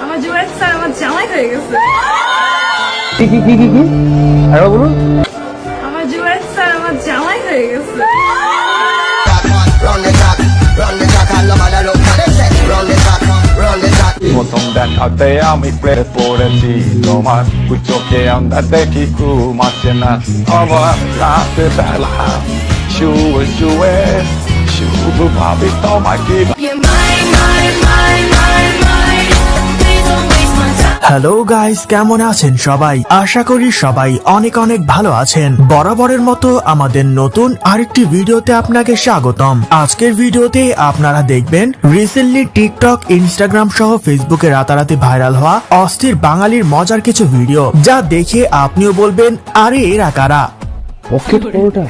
আমার জুয়েল স্যার আমার জামাই হয়ে গেছে। কি কি কি কি কি আরো বলুন। আমার জুয়েল স্যার আমার জামাই হয়ে গেছে। Bottom ate ami preporati Tomar Kucho que andate kiku machena Ava late bela Shue shue Shue babi toma kiba hello guys, কেমন আছেন সবাই? আশা করি সবাই অনেক অনেক ভালো আছেন। বরাবরের মতো আমাদের নতুন আরেকটি ভিডিওতে আপনাকে স্বাগতম। আজকের ভিডিওতে আপনারা দেখবেন রিসেন্টলি টিকটক, ইনস্টাগ্রাম সহ ফেসবুকে রাতারাতি ভাইরাল হওয়া অস্থির বাঙালির মজার কিছু ভিডিও, যা দেখে আপনিও বলবেন আরে এরা কারা। পকেট পরোটা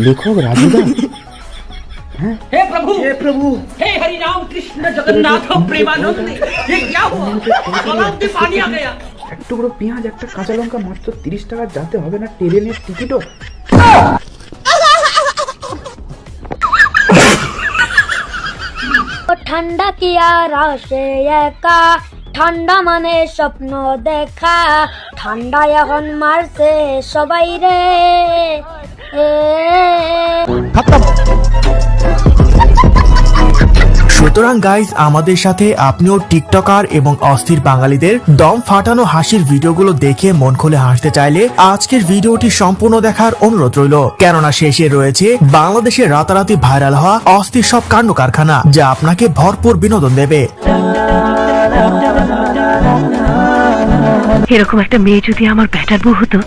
লেখক রাজুদা। हे प्रभु हे हरि राम कृष्ण जगन्नाथ प्रेमानंद ये क्या हुआ गलाव में पानी आ गया। এক টুকরো পেঁয়াজ, একটা কাঁচা লঙ্কা, মাত্র 30 টাকা, যাতে হবে না ট্রেনের টিকিটও। ঠান্ডা কি আর আসে একা, ঠান্ডা মানে স্বপ্ন দেখা, ঠান্ডা এখন মারছে সবাই রে। সুতরাং গাইজ, আমাদের সাথে আপনিও টিকটকার এবং অস্থির বাঙালিদের দম ফাটানো হাসির ভিডিওগুলো দেখে মন খুলে হাসতে চাইলে আজকের ভিডিওটি সম্পূর্ণ দেখার অনুরোধ রইল, কেননা শেষে রয়েছে বাংলাদেশের রাতারাতি ভাইরাল হওয়া অস্থির সব কাণ্ড কারখানা, যা আপনাকে ভরপুর বিনোদন দেবে। এরকম একটা মেয়ে যদি আমার ব্যাটার বউ হতো।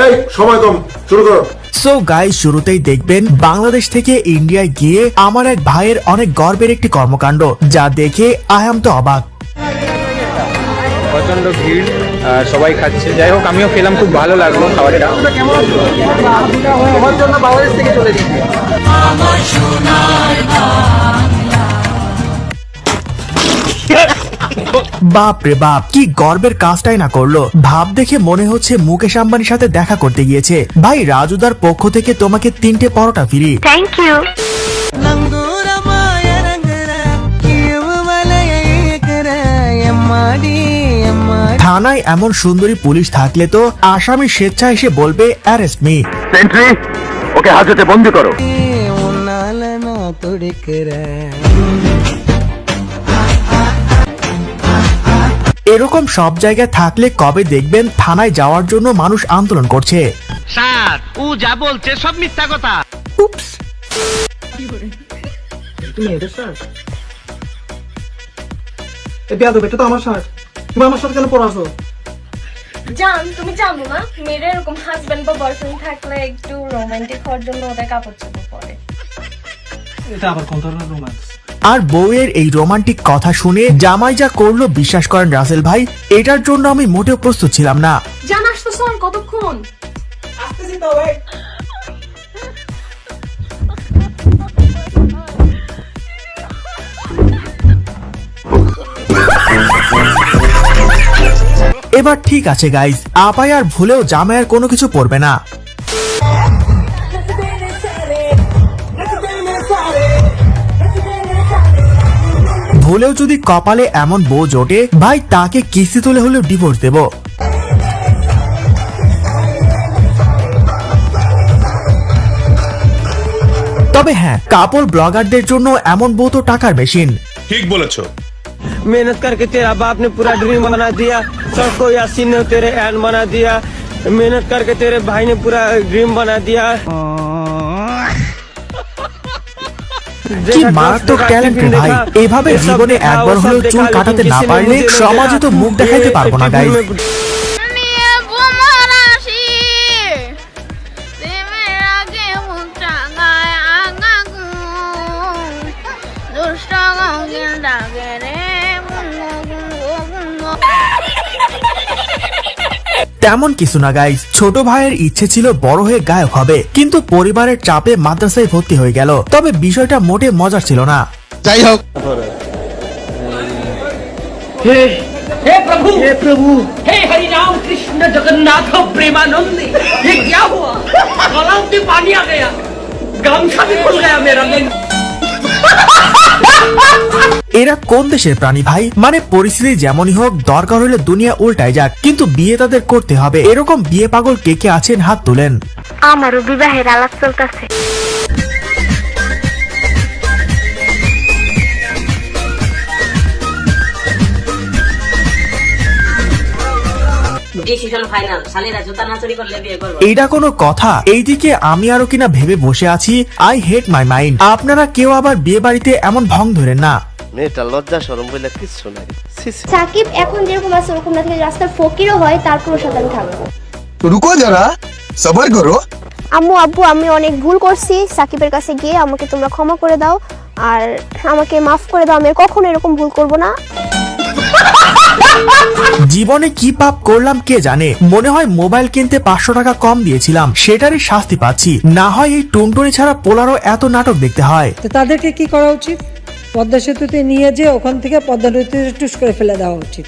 এই সময় কম, শুরু করো। সো গাইস, শুরুতেই দেখবেন বাংলাদেশ থেকে ইন্ডিয়ায় গিয়ে আমার এক ভাইয়ের অনেক গর্বের একটি কর্মকাণ্ড, যা দেখে আই এম তো অবাক। প্রচন্ড ভিড়, সবাই খাচ্ছে। যাই হোক, আমিও খেলাম, খুব ভালো লাগলো খাবারটা। আমার জন্য বাংলাদেশ থেকে চলে গেছে। বাপ রে বাপ, কি গর্বের কাজটাই না করলো। ভাব দেখে মনে হচ্ছে মুকেশ আম্বানির সাথে দেখা করতে গিয়েছে। ভাই, রাজুদার পক্ষ থেকে তোমাকে 3টে পরোটা ফ্রি। Thank you. থানায় এমন সুন্দরী পুলিশ থাকলে তো আসামি স্বেচ্ছায় এসে বলবে অ্যারেস্ট মি। সেন্ট্রি ওকে হাজতে বন্দি করো। এরকম সব জায়গায় থাকলে কবে দেখবেন থানায় যাওয়ার জন্য মানুষ আন্দোলন করছে। স্যার ও যা বলছে সব মিথ্যা কথা। উপস। তুমি এদের স্যার? এ বেয়াদব, এটা তো আমার শার্ট। তুমি আমার সাথে কেন পড়াছো? জান, তুমি জানো না মেয়েরা এরকম হাজবেন্ড বা বয়ফ্রেন্ড থাকলে একটু রোমান্টিক হওয়ার জন্য ওদের কাপড় চোপড় পরে। এটা আবার কোন ধরনের রোম্যান্স? আর বউয়ের এই রোমান্টিক কথা শুনে জামাই যা করলো, বিশ্বাস করেন রাসেল ভাই, এটার জন্য আমি মোটেও প্রস্তুত ছিলাম না। জান, আসতেছো আর কতক্ষণ? আসতেছি তো ভাই। এবার ঠিক আছে গাইজ, আপাই আর ভুলেও জামাইয়ের কোনো কিছু পড়বে না। ভুলেও যদি কপালে এমন বউ জোটে, ভাই তাকে কিস্তি তুলে হলেও ডিভোর্স দেব। তবে হ্যাঁ, কাপড় ব্লগারদের জন্য এমন বউ তো টাকার মেশিন। ঠিক বলেছো। मेहनत करके तेरा बाप ने पूरा ड्रीम बना दिया, सबको यासीन ने तेरे एन बना दिया, मेहनत करके तेरे भाई ने पूरा ड्रीम बना दिया। কি মারাত্মক ট্যালেন্টেড ভাই, এভাবে জীবনে একবার হলেও চুল কাটাতে না পারলে সমাজে তো মুখ দেখাইতে পারবো না গাইজ। তেমন কিছু না গাইজ, ছোট ভাইয়ের ইচ্ছে ছিল বড় হয়ে গায়ক হবে, কিন্তু পরিবারের চাপে মাদ্রাসায় ভর্তি হয়ে গেল। তবে বিষয়টা মোটে মজার ছিল না। যাই হোক, हे प्रभु हे हरि राम कृष्ण जगन्नाथ प्रेमानंदी, ये क्या हुआ? गलाव में पानी आ गया, गमछा भी खुल गया मेरा। এরা কোন দেশের প্রাণী ভাই? মানে পরিস্থিতি যেমনই হোক, দরকার হলে দুনিয়া উল্টায় যাক, কিন্তু বিয়ে তাদের করতে হবে। এরকম বিয়ে পাগল কে কে আছেন হাত তোলেন। আমারও বিবাহের আলাপ চলতেছে। এইটা কোনো কথা? এইদিকে আমি আরো কিনা ভেবে বসে আছি, আই হেট মাই মাইন্ড। আপনারা কেউ আবার বিয়ে বাড়িতে এমন ভং ধরেন না। মেয়েটা লজ্জা শরম বলে কিছু নাই। সাকিব এখন যেরকম আছে ওরকম না থেকে রাস্তার ফকিরও হয়, তারপরও সাথে আমি থাকবো। রুকো যারা, সবার করো। আম্মু আব্বু, আমি অনেক ভুল করছি, সাকিবের কাছে গিয়ে আমাকে তোমরা ক্ষমা করে দাও আর আমাকে মাফ করে দাও, আমি আর কখনো এরকম ভুল করব না। জীবনে কি পাপ করলাম কে জানে। মনে হয় মোবাইল কিনতে 500 টাকা কম দিয়েছিলাম, সেটারই শাস্তি পাচ্ছি। না হয় এই টুনটুনি ছাড়া পোলারও এত নাটক দেখতে হয়। তো তাদেরকে কি করা উচিত? পদ্মা সেতুতে নিয়ে যে ওখান থেকে পদ্মা নদীতে টুস করে ফেলে দেওয়া উচিত।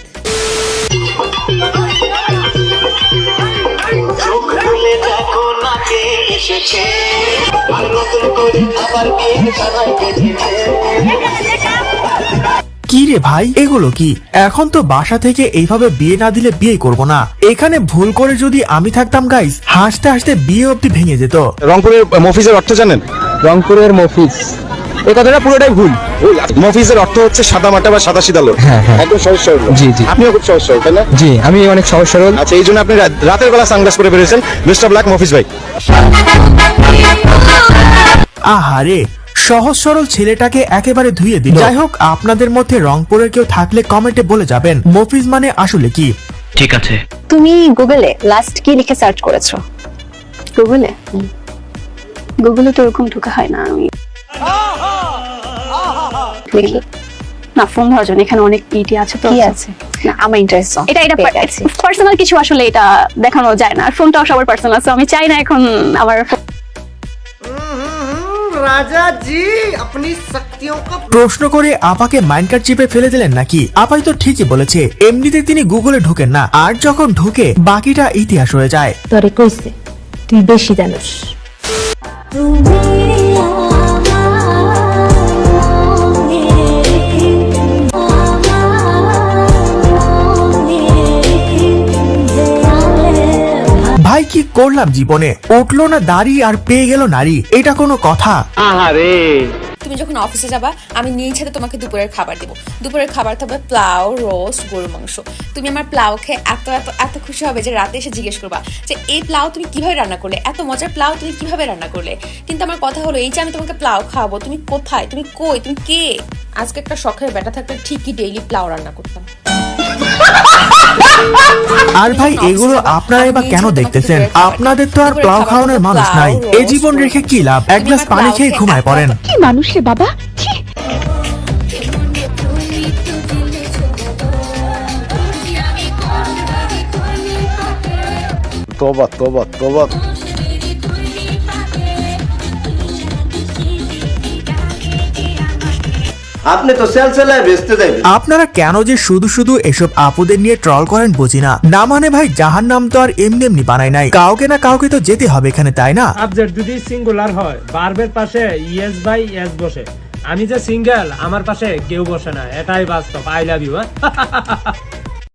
কি রে ভাই, এগুলো কি? এখন তো বাসা থেকে এইভাবে বিয়ে না দিলে বিয়ে করব না। এখানে ভুল করে যদি আমি থাকতাম গাইস, হাসতে হাসতে বিয়ে অবধি ভেঙে যেত। রংপুরের মফিজের অর্থ জানেন? রংপুরের মফিজ, এই কথাটা পুরোটাই ভুল। মফিজের অর্থ হচ্ছে সাদা মাটা বা সাদা সিধা লোক। একদম সহজ সরল। জি জি, আপনিও খুব সহজ সরল, তাই না? জি আমি অনেক সহজ সরল। আচ্ছা, এই জন্য আপনি রাতের বেলা সানগ্লাস পরে বেরিয়েছেন। বেস্ট অফ লাক মফিজ ভাই। আহারে, সহজ সরল ছেলেটাকে একেবারে ধুয়ে দিল। যাই হোক, আপনাদের মধ্যে রংপুরের কেউ থাকলে কমেন্টে বলে যাবেন মফিজ মানে আসলে কি। ঠিক আছে। তুমি গুগলে লাস্ট কি লিখে সার্চ করেছো? গুগলে তো ওরকম ঢোকা হয় না। আমি দেখি না, ফোন ধরার জন্য এখানে অনেক ইটি আছে। তো কি আছে? না, আমার ইন্টারেস্ট এটা পার্সোনাল কিছু, আসলে এটা দেখানো যায় না। আর ফোনটাও সবার পার্সোনাল, সো আমি চাই না এখন আমার রাজা জি আপনি শক্তিयों का প্রশ্ন করে আপাকে মাইন্ডকার্ড চিপে ফেলে দিলেন নাকি? আপাই তো ঠিকই বলেছে, এমনিতে তিনি গুগলে ঢোকেন না, আর যখন ঢোকে বাকিটা ইতিহাস হয়ে যায়। তোরে কইছে তুই বেশি জানোস। ভাই কি করলাম জীবনে? উঠলো না দাড়ি আর পেয়ে গেল নারী, এটা কোনো কথা? আহারে, তুমি যখন অফিসে যাবা, আমি নিজ হাতে তোমাকে দুপুরের খাবার দেবো। দুপুরের খাবার থাকবে পোলাও, রোস্ট, গরুর মাংস। তুমি আমার পোলাও খেয়ে এত এত এত খুশি হবে যে রাতে এসে জিজ্ঞেস করবা যে এই পোলাও তুমি কিভাবে রান্না করলে, এত মজার পোলাও তুমি কিভাবে রান্না করলে। কিন্তু আমার কথা হলো, এই যে আমি তোমাকে পোলাও খাওয়াবো, তুমি কোথায়, তুমি কই, তুমি কে? আজকে একটা শখের ব্যাটা থাকলে ঠিকই ডেইলি পোলাও রান্না করতাম। আর ভাই এগুলো আপনারা এবার কেন দেখতেছেন? আপনাদের তো আর প্লাউ খাওয়ানোর মানুষ নাই। এই জীবন রেখে কি লাভ? এক গ্লাস পানি খেয়ে ঘুমায় পড়েন। কি মানুষ রে বাবা! তোবা তোবা তোবা। আপনি তো সেলসেলায় বেচতে যাবেন। আপনারা কেন যে শুধু শুধু এসব আপুদের নিয়ে ট্রল করেন বুঝি না। না মানে ভাই, জাহান্নাম তো আর এমনি এমনি বানায় নাই, কাউকে না কাউকে তো যেতে হবে এখানে, তাই না? সাবজেক্ট যদি সিঙ্গুলার হয়, ভার্বের পাশে ইয়েস বাই ইয়েস বসে। আমি যে সিঙ্গেল, আমার পাশে কেউ বসে না, এটাই বাস্তব। I love you.